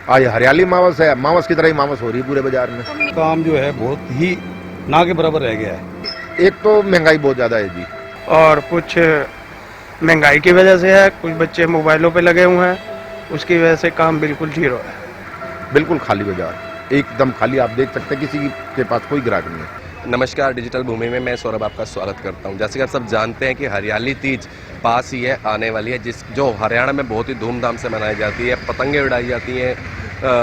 आज हरियाली मावस है, मावस की तरह ही मावस हो रही है पूरे बाजार में। काम जो है बहुत ही ना के बराबर रह गया है। एक तो महंगाई बहुत ज्यादा है जी, और कुछ महंगाई की वजह से है, कुछ बच्चे मोबाइलों पे लगे हुए हैं, उसकी वजह से काम बिल्कुल जीरो है। बिल्कुल खाली बाजार, एकदम खाली। आप देख सकते हैं किसी के पास कोई ग्राहक नहीं है। नमस्कार, डिजिटल भूमि में मैं सौरभ आपका स्वागत करता हूं। जैसे कि आप सब जानते हैं कि हरियाली तीज पास ही है, आने वाली है, जो हरियाणा में बहुत ही धूमधाम से मनाई जाती है। पतंगे उड़ाई जाती हैं,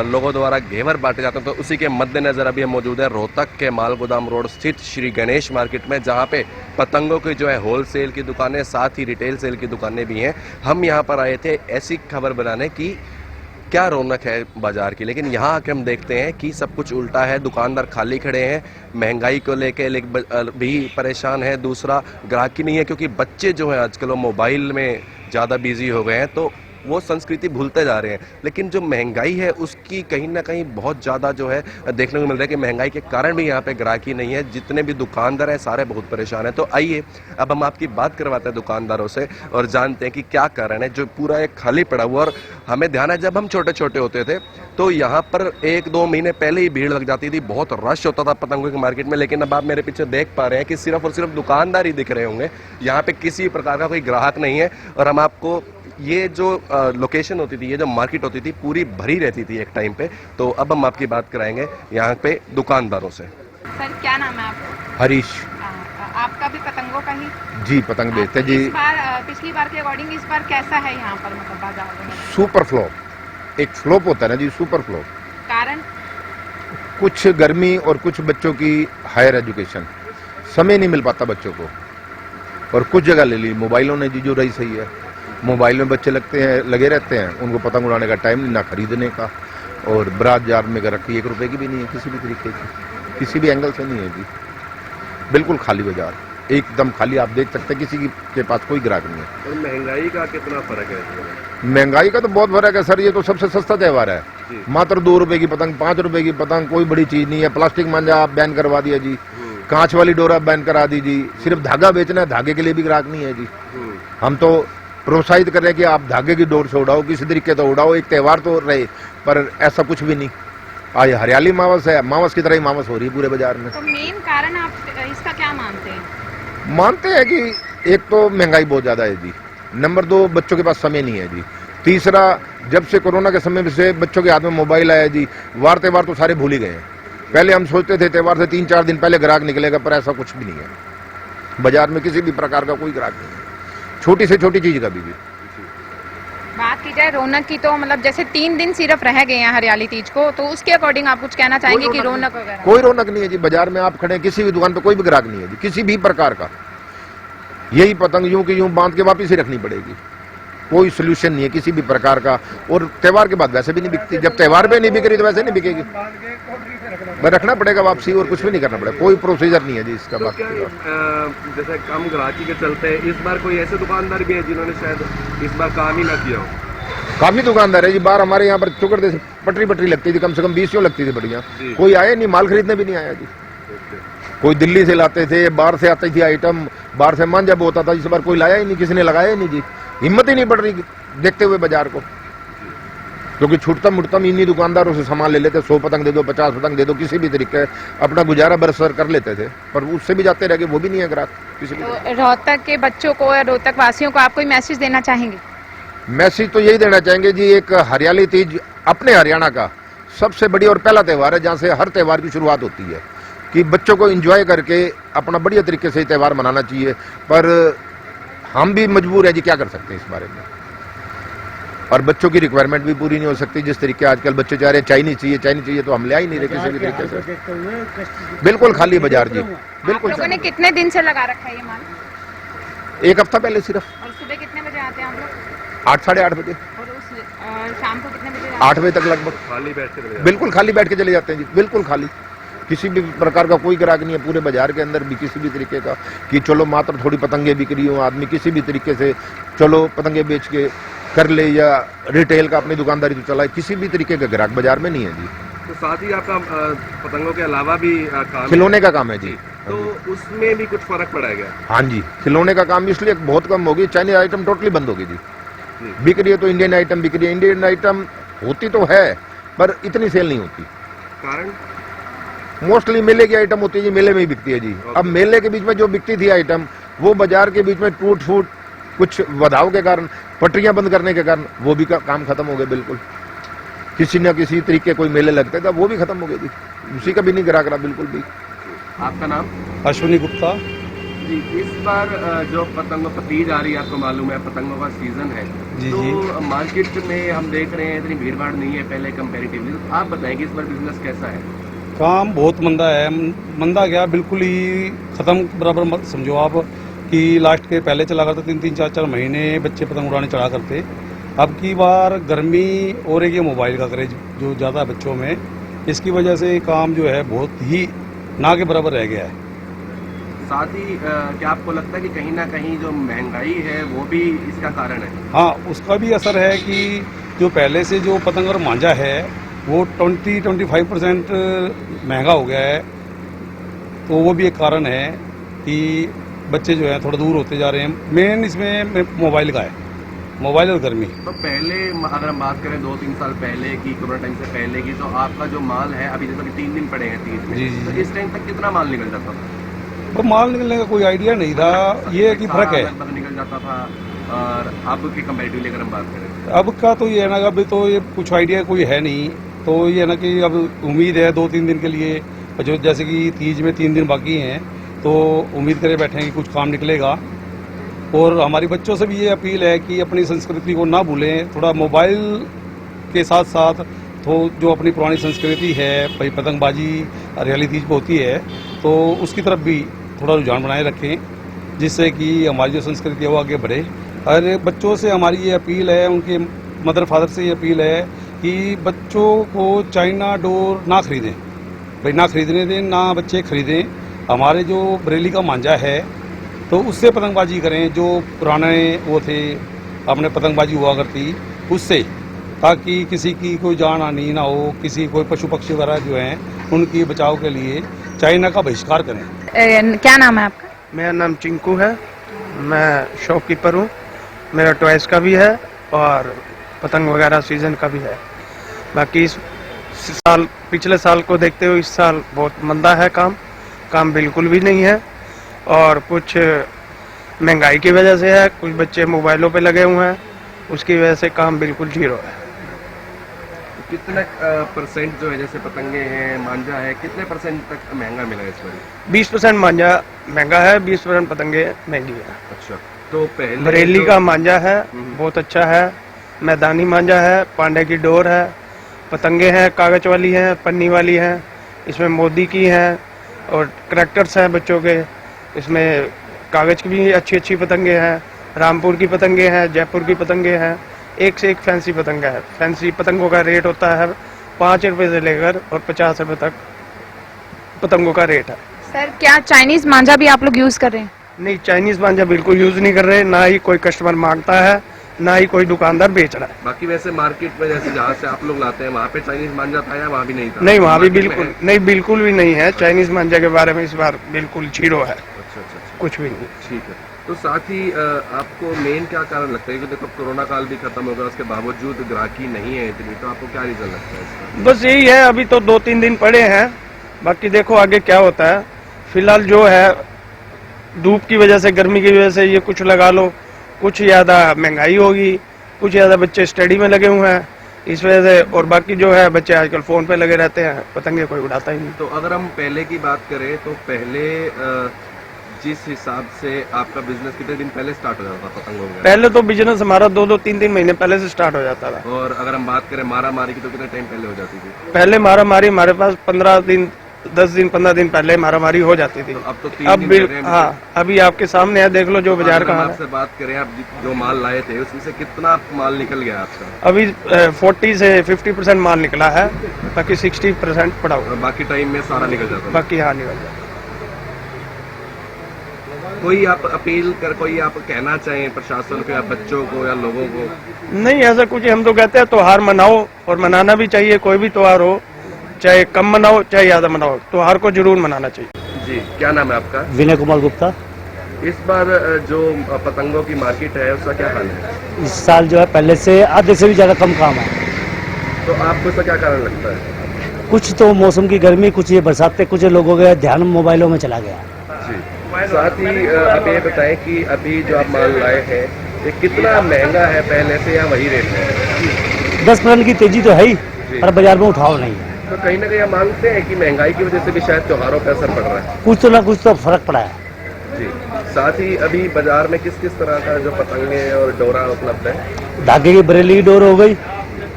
लोगों द्वारा घेवर बांटे जाते हैं। तो उसी के मद्देनज़र अभी हम मौजूद है रोहतक के माल गोदाम रोड स्थित श्री गणेश मार्केट में, जहां पे पतंगों की जो है होल सेल की दुकानें, साथ ही रिटेल सेल की दुकानें भी हैं। हम यहां पर आए थे ऐसी खबर बनाने की क्या रौनक है बाजार की, लेकिन यहाँ आके हम देखते हैं कि सब कुछ उल्टा है। दुकानदार खाली खड़े हैं, महंगाई को लेके भी परेशान है। दूसरा, ग्राहकी नहीं है क्योंकि बच्चे जो हैं आजकल वो मोबाइल में ज़्यादा बिजी हो गए हैं, तो वो संस्कृति भूलते जा रहे हैं। लेकिन जो महंगाई है उसकी कहीं ना कहीं बहुत ज़्यादा जो है देखने को मिल रहा है कि महंगाई के कारण भी यहाँ पे ग्राहकी नहीं है। जितने भी दुकानदार हैं सारे बहुत परेशान हैं। तो आइए अब हम आपकी बात करवाते हैं दुकानदारों से और जानते हैं कि क्या कारण है जो पूरा एक खाली पड़ा हुआ। और हमें ध्यान है जब हम छोटे छोटे होते थे तो यहाँ पर 1-2 महीने पहले ही भीड़ लग जाती थी, बहुत रश होता था पतंगों की मार्केट में। लेकिन अब आप मेरे पीछे देख पा रहे हैं कि सिर्फ और सिर्फ दुकानदार ही दिख रहे होंगे, यहाँ पे किसी प्रकार का कोई ग्राहक नहीं है। और हम आपको ये जो लोकेशन होती थी, ये जो मार्केट होती थी, पूरी भरी रहती थी एक टाइम पे। तो अब हम आपकी बात कराएंगे यहाँ पे दुकानदारों से। सर क्या नाम है आपका? हरीश आपका भी पतंगों का ही? जी, पतंग बेचते जी। इस बार पिछली बार के अकॉर्डिंग इस बार कैसा है यहाँ पर, मतलब बाजार में? सुपर फ्लॉप, एक फ्लॉप होता है ना जी, सुपर फ्लॉप। कारण? कुछ गर्मी और कुछ बच्चों की हायर एजुकेशन, समय नहीं मिल पाता बच्चों को। और कुछ जगह ले ली मोबाइलों ने जी, जो रही सही है। मोबाइल में बच्चे लगे रहते हैं, उनको पतंग उड़ाने का टाइम नहीं, ना खरीदने का। और बाजार में अगर रखी 1 रुपए की भी नहीं है, किसी भी तरीके की, किसी भी एंगल से नहीं है जी। बिल्कुल खाली बाजार, एकदम खाली। आप देख सकते हैं किसी के पास कोई ग्राहक नहीं है। और महंगाई का कितना फर्क है? महंगाई का तो बहुत फर्क है सर। ये तो सबसे सस्ता त्यौहार है, मात्र 2 रुपए की पतंग, 5 रुपए की पतंग, कोई बड़ी चीज नहीं है। प्लास्टिक मांझा आप बैन करवा दिया जी, कांच वाली डोरा बैन करा दी जी। सिर्फ धागा बेचना है, धागे के लिए भी ग्राहक नहीं है जी। हम तो प्रोत्साहित कर रहे हैं कि आप धागे की डोर से उड़ाओ, किसी तरीके से उड़ाओ, एक त्यौहार तो रहे, पर ऐसा कुछ भी नहीं। आज हरियाली मावस है, मावस की तरह ही मावस हो रही है पूरे बाजार में। तो मेन कारण आप इसका क्या मानते हैं? मानते हैं कि एक तो महंगाई बहुत ज्यादा है जी, नंबर 2 बच्चों के पास समय नहीं है जी, तीसरा जब से कोरोना के समय से बच्चों के हाथ में मोबाइल आया जी, वार त्योहार तो सारे भूल ही गए हैं। पहले हम सोचते थे त्यौहार से 3-4 दिन पहले ग्राहक निकलेगा, पर ऐसा कुछ भी नहीं है। बाजार में किसी भी प्रकार का कोई ग्राहक नहीं है, छोटी से छोटी चीज का भी। बात की जाए रौनक की, तो मतलब जैसे 3 दिन सिर्फ रह गए हैं हरियाली तीज को, तो उसके अकॉर्डिंग आप कुछ कहना चाहेंगे कि रौनक वगैरह? कोई रौनक नहीं है जी। बाजार में आप खड़े, किसी भी दुकान पे कोई भी ग्राहक नहीं है जी, किसी भी प्रकार का। यही पतंग यूं की यूं बांध के वापिस ही रखनी पड़ेगी, कोई सोल्यूशन नहीं है किसी भी प्रकार का। और त्योहार के बाद वैसे भी नहीं बिकती, जब त्योहार में नहीं बिक रही तो वैसे नहीं बिकेगी, रखना पड़ेगा वापसी, और कुछ भी नहीं करना पड़ेगा। कोई प्रोसीजर नहीं है जी इसका। तो जैसे कम ग्राहकी के चलते इस बार कोई ऐसे दुकानदार भी है जिन्होंने शायद इस बार काम ही ना किया हो? काफी दुकानदार है जी। बाहर हमारे यहाँ पर चुकड़ से पटरी लगती थी, कम से कम 20 लगती थी बढ़िया। कोई आया नहीं, माल खरीदने भी नहीं आया जी। कोई दिल्ली से लाते थे, बाहर से आती थी आइटम, बाहर से मांझा होता था। इस बार कोई लाया ही नहीं, किसी ने लगाया ही नहीं जी। हिम्मत ही नहीं बढ़ रही देखते हुए बाजार को, क्योंकि छुटतम मुटतम इन्हीं दुकानदारों से सामान ले लेते। 100 पतंग दे दो, 50 पतंग दे दो, किसी भी तरीके अपना गुजारा बरसर कर लेते थे, पर उससे भी जाते रह गए, वो भी नहीं है ग्राहक किसी भी। तो रोहतक के बच्चों को या रोहतक वासियों को आप कोई मैसेज देना चाहेंगे? मैसेज तो यही देना चाहेंगे जी, एक हरियाली तीज अपने हरियाणा का सबसे बड़ी और पहला त्यौहार है, जहाँ से हर त्यौहार की शुरुआत होती है, कि बच्चों को एंजॉय करके अपना बढ़िया तरीके से त्यौहार मनाना चाहिए। पर हम भी मजबूर है जी, क्या कर सकते हैं इस बारे में। और बच्चों की रिक्वायरमेंट भी पूरी नहीं हो सकती। जिस तरीके आजकल बच्चे चाह रहे हैं चाइनीज चाहिए, तो हम ले ही नहीं रहे किसी भी तरीके से। बिल्कुल खाली बाजार जी, बिल्कुल। लोगों ने कितने दिन से लगा रखा है ये माल? 1 हफ्ता पहले सिर्फ। और सुबह कितने बजे आते हैं आप लोग? 8-8:30 बजे। और उस शाम को कितने बजे? 8 बजे तक लगभग। खाली बैठ के? बिल्कुल खाली बैठ के चले जाते हैं जी, बिल्कुल खाली। किसी भी प्रकार का कोई ग्राहक नहीं है पूरे बाजार के अंदर भी, किसी भी तरीके का कि चलो मात्र थोड़ी पतंगे बिक रही हो, आदमी किसी भी तरीके से चलो पतंगे बेच के कर ले, या रिटेल का अपनी दुकानदारी तो चलाए, किसी भी तरीके का ग्राहक बाजार में नहीं है जी। तो साथ ही आपका पतंगों के अलावा भी काम, खिलौने का काम है जी। तो उसमें भी कुछ फर्क पड़ा गया? हाँ जी, खिलौने का काम इसलिए बहुत कम होगी, चाइनीज आइटम टोटली बंद होगी जी। बिक रही है तो इंडियन आइटम बिक रही है। इंडियन आइटम होती तो है, पर इतनी सेल नहीं होती। कारण मोस्टली मेले की आइटम होती है जी, मेले में ही बिकती है जी। अब मेले के बीच में जो बिकती थी आइटम, वो बाजार के बीच में टूट फूट कुछ बधाव के कारण, पटरियां बंद करने के कारण वो भी काम खत्म हो गए बिल्कुल। किसी न किसी तरीके कोई मेले लगते थे, वो भी खत्म हो गए जी, उसी का भी नहीं ग्राहक रहा बिल्कुल भी। आपका नाम? अश्विनी गुप्ता। जी, इस बार जो पतंगों पर तीज आ रही है, आपको मालूम है पतंगों का सीजन है, जी, तो मार्केट में हम देख रहे हैं इतनी भीड़ भाड़ नहीं है पहले कंपैरेटिवली। तो आप बताएं कि इस बार बिजनेस कैसा है? काम बहुत मंदा है, मंदा क्या बिल्कुल ही खत्म बराबर मत समझो आप कि लास्ट के पहले चला करते 3-3 4-4 महीने बच्चे पतंग उड़ाने चढ़ा करते। अब की बार गर्मी और एक ये मोबाइल का क्रेज जो ज़्यादा है बच्चों में, इसकी वजह से काम जो है बहुत ही ना के बराबर रह गया है। साथ ही क्या आपको लगता है कि कहीं ना कहीं जो महंगाई है वो भी इसका कारण है? हाँ, उसका भी असर है कि जो पहले से जो पतंग और मांझा है वो 20-25% महंगा हो गया है, तो वो भी एक कारण है कि बच्चे जो है थोड़ा दूर होते जा रहे हैं। मेन इसमें मोबाइल का है, मोबाइल और गर्मी। तो पहले अगर हम बात करें 2-3 साल पहले की, कोरोना टाइम से पहले की, तो आपका जो माल है अभी जैसे कि 3 दिन पड़े हैं तीज में, जी, जी, तो इस टाइम तक कितना माल निकल जाता था? तो माल निकलने का कोई आइडिया नहीं था, ये कि फर्क है। लगभग निकल जाता था। और अब के कंपैरेटिवली अगर हम बात करें, अब का तो ये है ना, अभी तो ये कुछ आइडिया कोई है नहीं, तो ये है ना कि अब उम्मीद है 2-3 दिन के लिए, जो जैसे कि तीज में 3 दिन बाकी हैं, तो उम्मीद करे बैठे हैं कि कुछ काम निकलेगा। और हमारी बच्चों से भी ये अपील है कि अपनी संस्कृति को ना भूलें, थोड़ा मोबाइल के साथ साथ तो जो अपनी पुरानी संस्कृति है भाई पतंगबाजी हरियाली तीज पे होती है, तो उसकी तरफ भी थोड़ा रुझान बनाए रखें, जिससे कि हमारी जो संस्कृति है वो आगे बढ़े। और बच्चों से हमारी ये अपील है, उनके मदर फादर से ये अपील है कि बच्चों को चाइना डोर ना खरीदें, भाई ना खरीदने दें, ना बच्चे खरीदें। हमारे जो बरेली का मांझा है तो उससे पतंगबाजी करें, जो पुराने वो थे अपने पतंगबाजी हुआ करती उससे, ताकि किसी की कोई जान हानि ना हो, किसी कोई पशु पक्षी वगैरह जो हैं उनकी बचाव के लिए चाइना का बहिष्कार करें। क्या नाम है आपका? मेरा नाम चिंकू है, मैं शॉपकीपर हूँ। मेरा टॉयज का भी है और पतंग वगैरह सीजन का भी है। बाकी इस साल, पिछले साल को देखते हुए इस साल बहुत मंदा है, काम बिल्कुल भी नहीं है। और कुछ महंगाई की वजह से है, कुछ बच्चे मोबाइलों पे लगे हुए हैं, उसकी वजह से काम बिल्कुल जीरो है। कितने परसेंट जो है, जैसे पतंगे हैं, मांझा है, कितने परसेंट तक महंगा मिला है इस बार? 20% मांझा महंगा है, 20% पतंगे महंगी है। अच्छा, तो पहले बरेली का मांझा है बहुत अच्छा है, मैदानी मांझा है, पांडे की डोर है, पतंगे हैं कागज वाली हैं, पन्नी वाली हैं, इसमें मोदी की हैं और करैक्टर्स हैं बच्चों के। इसमें कागज की भी अच्छी अच्छी पतंगे हैं, रामपुर की पतंगे हैं, जयपुर की पतंगे हैं, एक से एक फैंसी पतंगा है। फैंसी पतंगों का रेट होता है 5 रुपए से लेकर और 50 रुपए तक पतंगों का रेट है। सर, क्या चाइनीज मांझा भी आप लोग यूज कर रहे हैं? नहीं, चाइनीज मांझा बिल्कुल यूज नहीं कर रहे, ना ही कोई कस्टमर मांगता है, ना ही कोई दुकानदार बेच रहा है। बाकी वैसे मार्केट में जैसे जहाँ से आप लोग लाते हैं वहाँ पे चाइनीज मांझा था या वहाँ भी नहीं था? नहीं, वहाँ भी मार्केट में बिल्कुल है? नहीं, बिल्कुल भी नहीं है। चाइनीज मांझा के बारे में इस बार बिल्कुल जीरो है, अच्छा, कुछ भी नहीं। ठीक है। तो साथ ही आपको मेन क्या कारण लगता है कि देखो कोरोना काल भी खत्म हो गया, उसके बावजूद ग्राहकी नहीं है इतनी, तो आपको क्या रीजन लगता है इसका? बस यही है, अभी तो 2-3 दिन पड़े हैं, बाकी देखो आगे क्या होता है। फिलहाल जो है धूप की वजह से, गर्मी की वजह से ये कुछ लगा लो, कुछ ज़्यादा महंगाई होगी, कुछ ज़्यादा बच्चे स्टडी में लगे हुए हैं इस वजह से, और बाकी जो है बच्चे आजकल फ़ोन पे लगे रहते हैं, पतंगे कोई उड़ाता ही नहीं। तो अगर हम पहले की बात करें तो पहले जिस हिसाब से आपका बिजनेस कितने दिन पहले स्टार्ट हो जाता था पतंगों का? पहले तो बिजनेस हमारा 2-2, 3-3 महीने पहले से स्टार्ट हो जाता था। और अगर हम बात करें मारा मारी की तो कितने टाइम पहले हो जाती थी? पहले मारा मारी हमारे पास 15 दिन 10 दिन 15 दिन पहले मारा मारी हो जाती थी। तो अब तो 3 अब दिन भी रह रहे हैं। हाँ, अभी आपके सामने है, देख लो जो बाजार का अगर हम हाल है। आपसे बात करें, आप जो माल लाए थे उसमें से कितना माल निकल गया आपका? अभी 40 से 50% माल निकला है, बाकी 60% पड़ा हुआ, और बाकी टाइम में सारा निकल जाता है। बाकी यहाँ निकल जाता है। कोई आप अपील कर, कोई आप कहना चाहें प्रशासन को या बच्चों को या लोगों को? नहीं, ऐसा कुछ हम तो कहते हैं त्योहार मनाओ, और मनाना भी चाहिए। कोई भी त्योहार हो, चाहे कम मनाओ चाहे ज्यादा मनाओ, त्योहार को जरूर मनाना चाहिए। जी, क्या नाम है आपका? विनय कुमार गुप्ता। इस बार जो पतंगों की मार्केट है उसका क्या हाल है? इस साल जो है पहले से आधे से भी ज्यादा कम काम है। तो आपको इसका क्या कारण लगता है? कुछ तो मौसम की गर्मी, कुछ ये बरसात, कुछ लोगों का ध्यान मोबाइलों में चला गया। जी, साथ ही आप ये बताएं कि अभी जो आप माल लाए हैं ये कितना महंगा है पहले से या वही रेट में? 10% की तेजी तो है ही, पर बाजार में उठाव नहीं है। तो कहीं ना कहीं आप मांगते हैं कि महंगाई की वजह से भी शायद त्योहारों पर असर पड़ रहा है? कुछ तो ना कुछ तो फर्क पड़ा है। जी, साथ ही अभी बाजार में किस किस तरह का जो पतंगे और डोरा उपलब्ध है? धागे की बरेली की डोर हो गई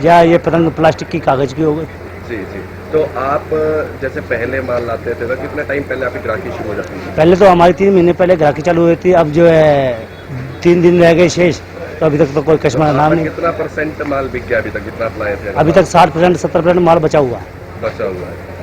या ये पतंग प्लास्टिक की, कागज की हो गई। जी जी, तो आप जैसे पहले माल लाते थे तो कितना टाइम पहले आपकी ग्राहकी शुरू हो जाती है? पहले तो हमारी 3 महीने पहले ग्राहकी चालू हुई थी, अब जो है 3 दिन रह गए शेष, तो अभी तक तो कोई कस्टमर नाम नहीं। कितना % माल बिक गया अभी तक जितना आप लाए थे? अभी तक 60%, 70% माल बचा हुआ है। बचा हुआ है।